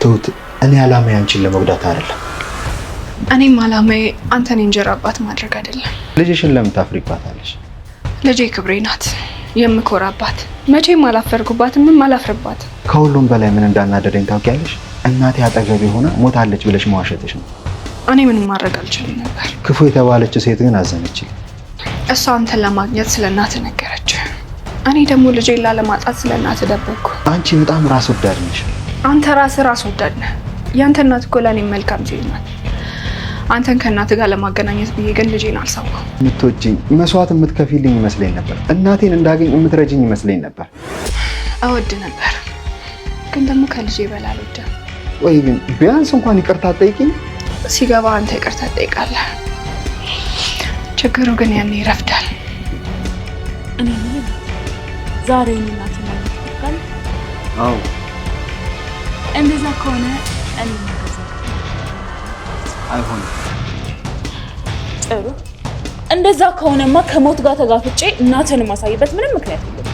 ትሁት እኔ አላማዬ አንቺን ለመጉዳት አይደለም። እኔም አላማዬ አንተን እንጀራ አባት ማድረግ አይደለም። ልጅሽን ለምን ታፍሪባታለሽ? ልጄ ክብሬ ናት፣ የምኮራባት። መቼም አላፈርኩባትም፣ ምንም አላፍርባት። ከሁሉም በላይ ምን እንዳናደደኝ ታውቂያለሽ? እናቴ አጠገቤ ሆና ሞታለች ብለሽ መዋሸትሽ ነው። እኔ ምንም ማድረግ አልችልም ነበር። ክፉ የተባለች ሴት ግን አዘነችልኝ። እሷ አንተን ለማግኘት ስለ እናትህ ነገረች። እኔ ደግሞ ልጄን ላለማጣት ስለ እናትህ ደበቅኩ። አንቺ በጣም ራስ ወዳድ ነሽ። አንተ ራስህ ራስ ወዳድ ነህ። ያንተ እናት እኮ ለእኔ መልካም ሴት ናት። አንተን ከእናትህ ጋር ለማገናኘት ብዬ ግን ልጄን አልሰዋሁ። የምትወጂኝ መስዋዕት የምትከፊልኝ ይመስለኝ ነበር። እናቴን እንዳገኝ የምትረጂኝ ይመስለኝ ነበር። እወድ ነበር፣ ግን ደግሞ ከልጄ በላይ አልወድም። ወይ ግን ቢያንስ እንኳን ይቅርታ ጠይቂኝ። ሲገባ አንተ ይቅርታ ትጠይቃለህ። ችግሩ ግን ያኔ ይረፍዳል። እኔ ዛሬ እናቴን አልፈልግም። አዎ እንደዛ ከሆነ እኔ ማገዝ አይሆንም። ጥሩ፣ እንደዛ ከሆነማ ከሞት ጋር ተጋፍጬ እናትን ማሳይበት ምንም ምክንያት የለም።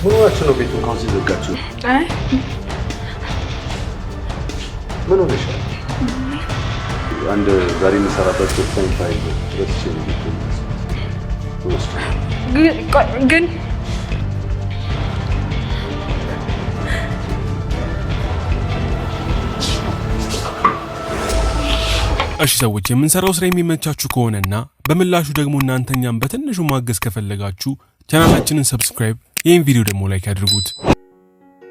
ምን ነው ቤቱን ካውዚ ዘጋችሁ? ምን ሆነሻል? አንድ ዛሬ መሰራበት ወሳኝ ፋይል ረስቼ ነው ግን እሺ ሰዎች የምንሰራው ስራ የሚመቻችሁ ከሆነና በምላሹ ደግሞ እናንተኛም በትንሹ ማገዝ ከፈለጋችሁ ቻናላችንን ሰብስክራይብ፣ ይህን ቪዲዮ ደግሞ ላይክ አድርጉት።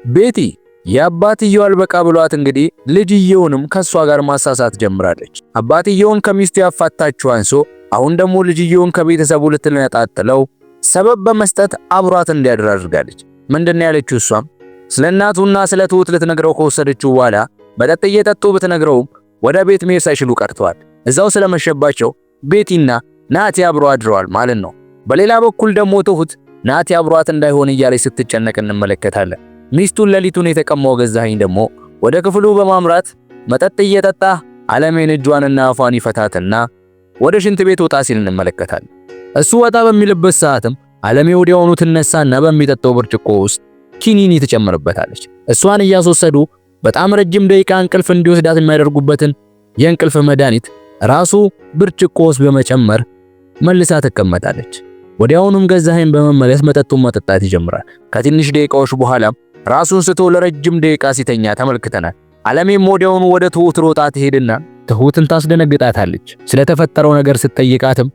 ቤቲ የአባትየው አልበቃ ብሏት እንግዲህ ልጅየውንም ከሷ ጋር ማሳሳት ጀምራለች። አባትየውን ከሚስቱ ያፋታችው አንሶ አሁን ደግሞ ልጅየውን ከቤተሰቡ ልትነጣጥለው ሰበብ በመስጠት አብሯት እንዲያድር አድርጋለች። ምንድነው ያለችው? እሷም ስለ እናቱና ስለ ትሁት ልትነግረው ከወሰደችው በኋላ መጠጥ እየጠጡ ብትነግረውም ወደ ቤት መሄድ ሳይችሉ ቀርተዋል። እዛው ስለመሸባቸው ቤቲና ናቲ አብሮ አድረዋል ማለት ነው። በሌላ በኩል ደግሞ ትሁት ናቲ አብሯት እንዳይሆን እያለች ስትጨነቅ እንመለከታለን። ሚስቱን ሌሊቱን የተቀማው ገዛኸኝ ደግሞ ወደ ክፍሉ በማምራት መጠጥ እየጠጣ ዓለሜን እጇንና አፏን ይፈታትና ወደ ሽንት ቤት ወጣ ሲል እንመለከታለን። እሱ ወጣ በሚልበት ሰዓትም ዓለሜ ወዲያውኑ ትነሳና በሚጠጣው ብርጭቆ ውስጥ ኪኒኒ ትጨምርበታለች። እሷን እያስወሰዱ በጣም ረጅም ደቂቃ እንቅልፍ እንዲወስዳት የሚያደርጉበትን የእንቅልፍ መድኃኒት ራሱ ብርጭቆ ውስጥ በመጨመር መልሳ ትቀመጣለች። ወዲያውኑም ገዛኸኝ በመመለስ መጠጡን መጠጣት ይጀምራል። ከትንሽ ደቂቃዎች በኋላ ራሱን ስቶ ለረጅም ደቂቃ ሲተኛ ተመልክተናል። ዓለሜም ወዲያውኑ ወደ ትሁት ሮጣ ትሄድና ትሁትን ታስደነግጣታለች። ስለተፈጠረው ነገር ስትጠይቃትም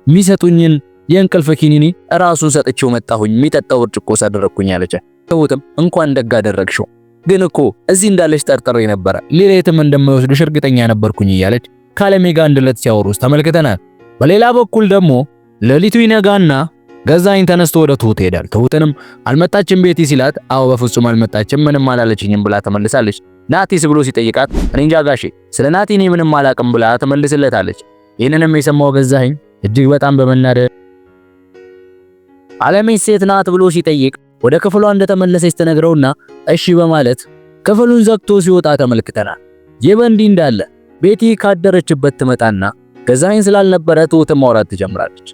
ሚሰጡኝን የእንቅልፍ ኪኒኒ ራሱን ሰጥቼው መጣሁኝ፣ የሚጠጣው ብርጭቆ ሳደረኩኝ አለች። ትሁትም እንኳን ደግ አደረግሽው፣ ግን እኮ እዚህ እንዳለሽ ጠርጥሬ ነበር፣ ሌሊትም እንደማይወስድሽ እርግጠኛ ነበርኩኝ እያለች ከዓለሜ ጋር አንድለት ሲያወሩ ተመልክተናል። በሌላ በኩል ደግሞ ሌሊቱ ይነጋና ገዛኸኝ ተነስቶ ወደ ትሁት ይሄዳል። ትሁትንም አልመጣችም ቤቲ ሲላት አዎ በፍጹም አልመጣችም ምንም አላለችኝም ብላ ተመልሳለች። ናቲስ ብሎ ሲጠይቃት እኔ እንጃ ጋሼ ስለ ናቲ እኔ ምንም አላቅም ብላ ተመልስለታለች። ይህንንም የሰማው ገዛኸኝ እጅግ በጣም በመናደድ ዓለሜ ሴት ናት ብሎ ሲጠይቅ ወደ ክፍሏ እንደተመለሰች ተነግረውና እሺ በማለት ክፍሉን ዘግቶ ሲወጣ ተመልክተናል። ይህ በእንዲህ እንዳለ ቤቲ ካደረችበት ትመጣና ገዛኸኝ ስላልነበረ ትሁት ማውራት ትጀምራለች።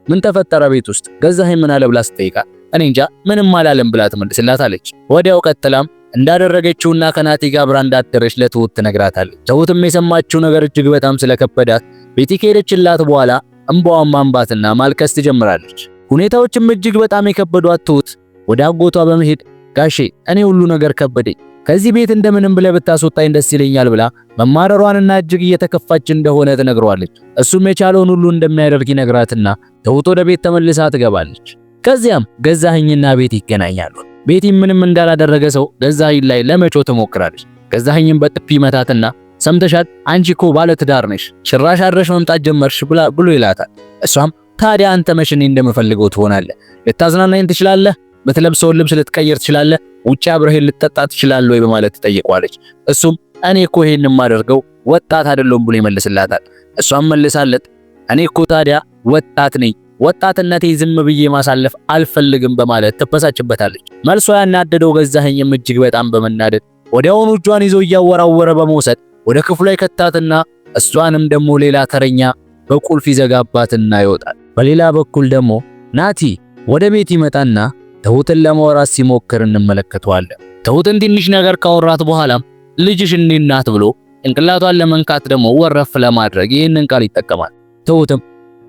ምን ተፈጠረ ቤት ውስጥ ገዛኸኝ ምን አለ ብላ ስትጠይቃት እኔ እንጃ ምንም አላለም ብላ ትመልስላታለች። ወዲያው ቀጥላም እንዳደረገችውና ከናቲ ጋር አብራ እንዳደረች ለትሁት ትነግራታለች። ትሁትም የሰማችው ነገር እጅግ በጣም ስለከበዳት ቤቲ ከሄደችላት በኋላ እንባዋን ማንባትና ማልቀስ ትጀምራለች። ሁኔታዎችም እጅግ በጣም የከበዷት ትሁት ወደ አጎቷ በመሄድ ጋሼ እኔ ሁሉ ነገር ከበደኝ፣ ከዚህ ቤት እንደምንም ብለህ ብታስወጣኝ ደስ ይለኛል ብላ መማረሯንና እጅግ እየተከፋች እንደሆነ ትነግረዋለች። እሱም የቻለውን ሁሉ እንደሚያደርግ ይነግራትና ትሁት ወደ ቤት ተመልሳ ትገባለች። ከዚያም ገዛኸኝና ቤቲ ይገናኛሉ። ቤቲ ምንም እንዳላደረገ ሰው ገዛኸኝ ላይ ለመጮህ ትሞክራለች። ገዛኸኝም በጥፊ መታትና ሰምተሻል፣ አንቺ እኮ ባለ ትዳር ነሽ፣ ጭራሽ አድረሽ መምጣት ጀመርሽ ብሎ ይላታል። እሷም ታዲያ አንተ መቼ እኔ እንደምፈልገው ትሆናለህ? ልታዝናናኝ ትችላለህ? በተለብሰው ልብስ ልትቀየር ትችላለህ? ውጪ አብረህ ልትጠጣ ትችላለህ ወይ በማለት ትጠይቀዋለች። እሱም እኔ እኮ ይሄን የማደርገው ወጣት አይደለም ብሎ ይመልስላታል። እሷም መልሳለት እኔ እኮ ታዲያ ወጣት ነኝ፣ ወጣትነቴ ዝም ብዬ ማሳለፍ አልፈልግም በማለት ትበሳጭበታለች። መልሷ ያናደደው ገዛኸኝም እጅግ በጣም በመናደድ ወዲያውኑ እጇን ይዞ እያወራወረ በመውሰድ ወደ ክፍሉ ላይ ከታትና እሷንም ደግሞ ሌላ ተረኛ በቁልፍ ይዘጋባትና ይወጣል። በሌላ በኩል ደግሞ ናቲ ወደ ቤት ይመጣና ትሁትን ለማውራት ሲሞክር እንመለከተዋለን። ትሁትን ትንሽ ነገር ካወራት በኋላ ልጅሽ እንዴት ናት ብሎ ጭንቅላቷን ለመንካት ደግሞ ወረፍ ለማድረግ ይህንን ቃል ይጠቀማል። ትሁትም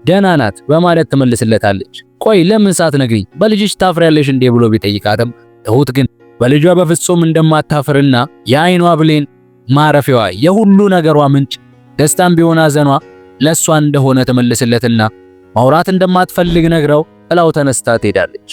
ደህና ናት በማለት ትመልስለታለች። ቆይ ለምን ሳትነግሪኝ በልጅሽ ታፍሪያለሽ እንዴ ብሎ ቢጠይቃትም ትሁት ግን በልጇ በፍጹም እንደማታፍርና የአይኗ ብሌን ማረፊያዋ የሁሉ ነገሯ ምንጭ ደስታም ቢሆን ሐዘኗ ለሷ እንደሆነ ትመልስለትና ማውራት እንደማትፈልግ ነግረው ጥላው ተነስታ ትሄዳለች።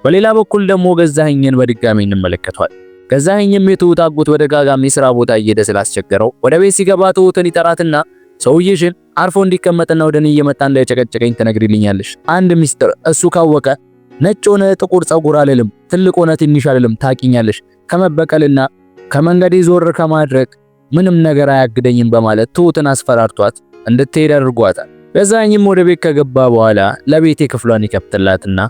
በሌላ በኩል ደግሞ ገዛኸኝን በድጋሚ እንመለከቷል። ገዛኸኝም የትሁት አጎት ወደ ጋጋሚ ስራ ቦታ እየሄደ ስላስቸገረው ወደ ቤት ሲገባ ትሁትን ይጠራትና ሰውዬሽን አርፎ እንዲቀመጥና ወደ እኔ እየመጣ እንዳይጨቀጨቀኝ ትነግሪልኛለሽ። አንድ ሚስጥር እሱ ካወቀ ነጭ ሆነ ጥቁር ጸጉር አልልም፣ ትልቅ ሆነ ትንሽ አልልም፣ ታቂኛለሽ። ከመበቀልና ከመንገዴ ዞር ከማድረግ ምንም ነገር አያግደኝም በማለት ትሁትን አስፈራርቷት እንድትሄድ አድርጓታል። ገዛኸኝም ወደ ቤት ከገባ በኋላ ለቤቴ ክፍሏን ይከፍትላትና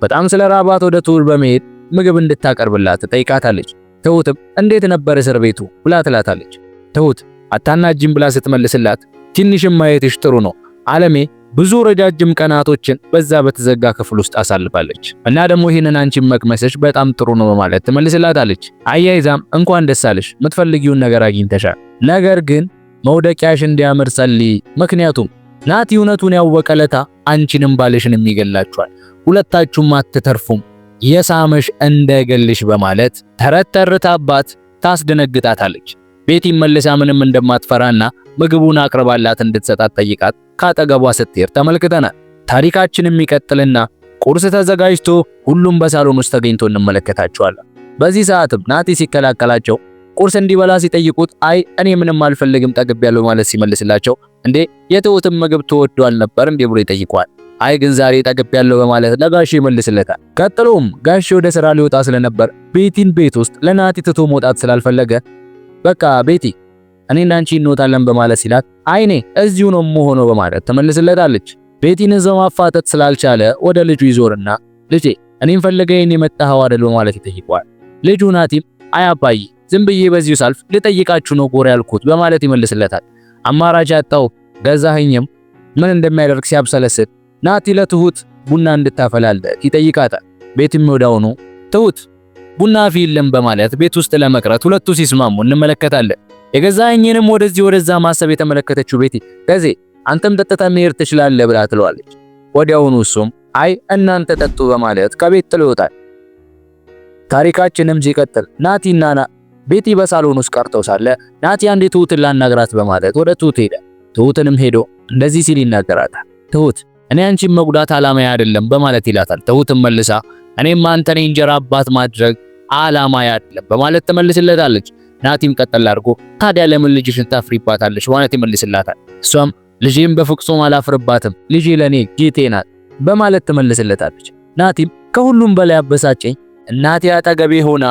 በጣም ስለራባት ወደ ትሁት በመሄድ ምግብ እንድታቀርብላት ጠይቃታለች። ትሁትም እንዴት ነበር እስር ቤቱ ብላ ትላታለች። ትሁት አታናጅም ብላ ስትመልስላት ትንሽም ማየትሽ ጥሩ ነው፣ ዓለሜ ብዙ ረጃጅም ቀናቶችን በዛ በተዘጋ ክፍል ውስጥ አሳልፋለች እና ደግሞ ይሄንን አንቺን መቅመስሽ በጣም ጥሩ ነው በማለት ትመልስላታለች። አያይዛም እንኳን ደስ አለሽ፣ የምትፈልጊውን ነገር አግኝተሻል፣ ነገር ግን መውደቂያሽ እንዲያምር ጸልይ፣ ምክንያቱም ናቲ እውነቱን ያወቀ ለታ አንቺንም ባልሽንም ይገላችኋል፣ ሁለታችሁም አትተርፉም፣ የሳመሽ እንደገልሽ በማለት ተረተርታባት ታስደነግጣታለች። ቤቲ መልሳ ምንም እንደማትፈራና ምግቡን አቅርባላት እንድትሰጣት ጠይቃት ካጠገቧ ስትሄድ ተመልክተናል። ታሪካችንም ይቀጥልና ቁርስ ተዘጋጅቶ ሁሉም በሳሎን ውስጥ ተገኝቶ እንመለከታቸዋለን። በዚህ ሰዓትም ናቲ ሲከላከላቸው ቁርስ እንዲበላ ሲጠይቁት አይ እኔ ምንም አልፈልግም ጠግቤያለሁ ማለት ሲመልስላቸው እንዴ የትሁትን ምግብ ተወዷል ነበር እንዴ ብሎ ይጠይቀዋል። አይ ግን ዛሬ ጠግቤያለሁ በማለት ለጋሼ ይመልስለታል። ቀጥሎም ጋሼ ወደ ስራ ሊወጣ ስለነበር ቤቲን ቤት ውስጥ ለናቲ ትቶ መውጣት ስላልፈለገ በቃ ቤቲ እኔና አንቺ እንወጣለን በማለት ሲላት አይኔ እዚሁ ነው የምሆነው በማለት ተመልስለታለች። ቤቲን እዛው ማፋጠጥ ስላልቻለ ወደ ልጁ ይዞርና ልጄ እኔን ፈልገኝ የመጣኸው አይደል በማለት ይጠይቀዋል። ልጁ ናቲም አይ አባዬ ዝም ብዬ በዚሁ ሳልፍ ልጠይቃችሁ ነው ጎር ያልኩት በማለት ይመልስለታል። አማራጭ ያጣው ገዛኸኝም ምን እንደሚያደርግ ሲያብሰለስል ናቲ ለትሁት ቡና እንድታፈላለት ይጠይቃታል። ቤቲም ወዳውኑ ትሁት ቡና ፊልም በማለት ቤት ውስጥ ለመቅረት ሁለቱ ሲስማሙ እንመለከታለን። የገዛኸኝንም ወደዚህ ወደዛ ማሰብ የተመለከተችው ቤቲ ከዚህ አንተም ጠጥተህ መሄድ ትችላለህ ብላ ትለዋለች። ወዲያውኑ እሱም አይ እናንተ ጠጡ በማለት ከቤት ጥሎ ይወጣል። ታሪካችንም ሲቀጥል ናቲና ቤቲ በሳሎን ውስጥ ቀርተው ሳለ ናቲ አንዴ ትሁትን ላናግራት በማለት ወደ ትሁት ሄደ። ትሁትንም ሄዶ እንደዚህ ሲል ይናገራታል። ትሁት እኔ አንቺን መጉዳት ዓላማዬ አይደለም በማለት ይላታል። ትሁትም መልሳ እኔም አንተን እንጀራ አባት ማድረግ ዓላማዬ አይደለም በማለት ትመልስለታለች። ናቲም ቀጠል አድርጎ ታዲያ ለምን ልጅሽን ታፍሪባታለሽ በማለት ይመልስላታል። እሷም ልጄም በፍጹም አላፍርባትም፣ ልጄ ለኔ ጌቴ ናት በማለት ትመልስለታለች። ናቲም ከሁሉም በላይ አበሳጨኝ እናቴ አጠገቤ ሆና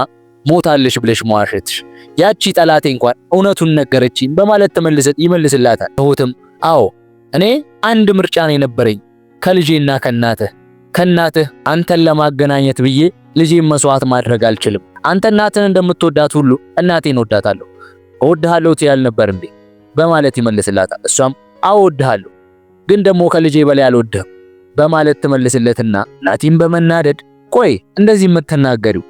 ሞታለሽ ብለሽ መዋሸትሽ፣ ያቺ ጠላቴ እንኳን እውነቱን ነገረችኝ በማለት ይመልስላታል። ትሁትም አዎ እኔ አንድ ምርጫ ነው የነበረኝ ከልጄና ከናትህ አንተን ለማገናኘት ብዬ ልጄን መስዋዕት ማድረግ አልችልም። አንተ እናትን እንደምትወዳት ሁሉ እናቴን ወዳታለሁ። እወድሃለሁ ትያል ነበር እንዴ በማለት ይመልስላታል። እሷም አዎ እወድሃለሁ፣ ግን ደግሞ ከልጄ በላይ አልወድህም በማለት ትመልስለትና ናቲም በመናደድ ቆይ እንደዚህ የምትናገሪው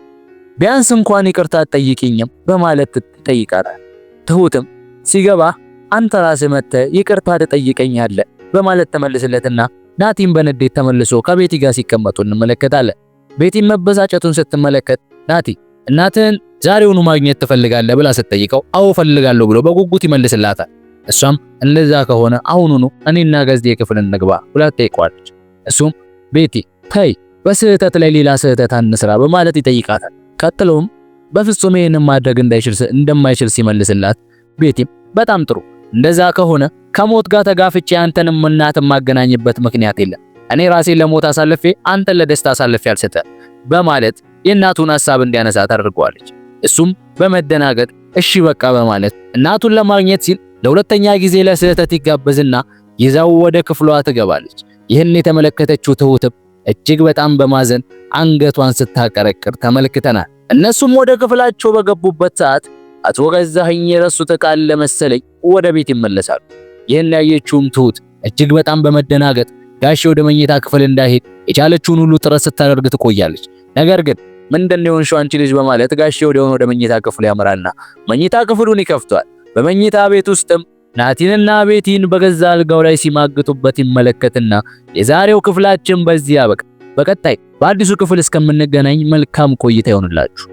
ቢያንስ እንኳን ይቅርታ ጠይቂኝም በማለት ትጠይቃታል። ትሁትም ሲገባ አንተ ራስህ መጥተህ ይቅርታ ትጠይቀኛለህ በማለት ተመልስለትና ናቲም በንዴት ተመልሶ ከቤቲ ጋር ሲቀመጡ እንመለከታለን። ቤቲም መበሳጨቱን ስትመለከት ናቲ እናትህን ዛሬውኑ ማግኘት ትፈልጋለህ ብላ ስትጠይቀው አዎ ፈልጋለሁ ብሎ በጉጉት ይመልስላታል። እሷም እንደዛ ከሆነ አሁኑኑ እኔና ገዝዴ ክፍል እንግባ ብላ ትጠይቀዋለች። እሱም ቤቲ ተይ በስህተት ላይ ሌላ ስህተት አንስራ በማለት ይጠይቃታል። ቀጥሎም በፍጹም ይሄንን ማድረግ እንደማይችል ሲመልስላት ቤቲም በጣም ጥሩ እንደዛ ከሆነ ከሞት ጋር ተጋፍጬ አንተንም እናትም ማገናኝበት ምክንያት የለም። እኔ ራሴን ለሞት አሳልፌ አንተን ለደስታ አሳልፌ አልሰጠም በማለት የእናቱን ሐሳብ እንዲያነሳ ታደርገዋለች። እሱም በመደናገጥ እሺ በቃ በማለት እናቱን ለማግኘት ሲል ለሁለተኛ ጊዜ ለስህተት ይጋበዝና ይዛው ወደ ክፍሏ ትገባለች። ይህን የተመለከተችው ትሁትም እጅግ በጣም በማዘን አንገቷን ስታቀረቅር ተመልክተናል። እነሱም ወደ ክፍላቸው በገቡበት ሰዓት አቶ ገዛኸኝ የረሱት ቃል ለመሰለኝ ወደ ቤት ይመለሳሉ። ይህን ያየችውም ትሁት እጅግ በጣም በመደናገጥ ጋሼ ወደ መኝታ ክፍል እንዳይሄድ የቻለችውን ሁሉ ጥረት ስታደርግ ትቆያለች። ነገር ግን ምንድነው የሆንሽው አንቺ ልጅ በማለት ጋሼ ወደ መኝታ ክፍሉ ያመራና መኝታ ክፍሉን ይከፍቷል። በመኝታ ቤት ውስጥም ናቲንና ቤቲን በገዛ አልጋው ላይ ሲማግጡበት ይመለከትና የዛሬው ክፍላችን በዚህ ያበቃ። በቀጣይ በአዲሱ ክፍል እስከምንገናኝ መልካም ቆይታ ይሆንላችሁ።